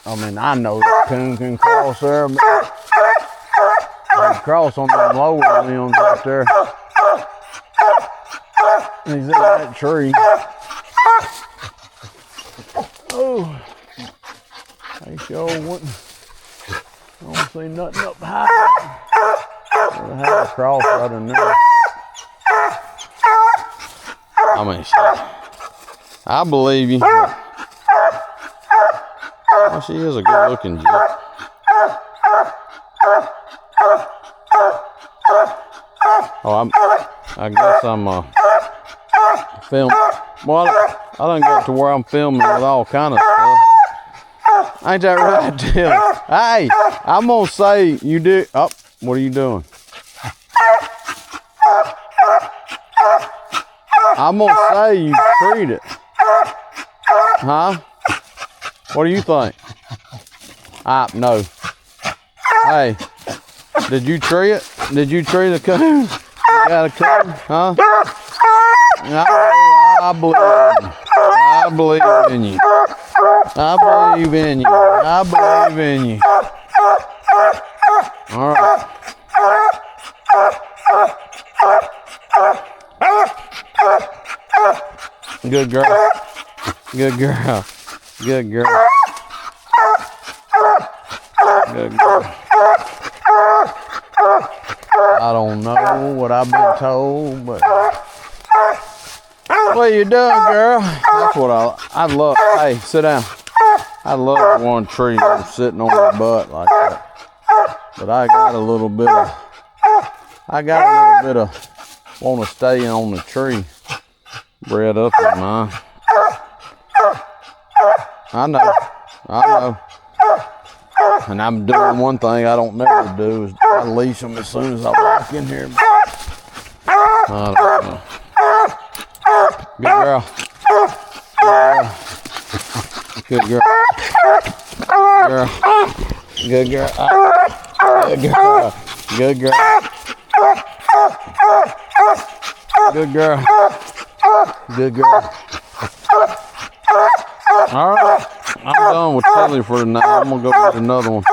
I mean, I know that coon can cross there, but they cross on them lower limbs right there. He's in that tree. Oh, they sure wouldn't. I don't see nothing up high. They had a cross right in there. I mean, I believe you. Well, she is a good-looking Jip. Oh, I guess I'm film. Well, I done got to where I'm filming with all kind of stuff. Ain't that right, Tim? Hey, I'm gonna say you do. Oh, what are you doing? I'm gonna say you treat it. Huh? What do you think? No. Hey, did you tree it? Did you tree the coon? You got a coon? Huh? No, I believe in you. I believe in you. I believe in you. All right. Good girl. Good girl. Good girl. Good girl. I don't know what I've been told, but what you doing, girl? That's what I love. Hey, sit down. I love one tree sitting on my butt like that. But I got a little bit of want to stay on the tree bred up in mine. I know. And I'm doing one thing I don't never do is I leash them as soon as I walk in here. I don't know. Good girl. Good girl. Good girl. Good girl. Good girl. Good girl. Good girl. All right. I'm done with Tilly for tonight. I'm going to go get another one.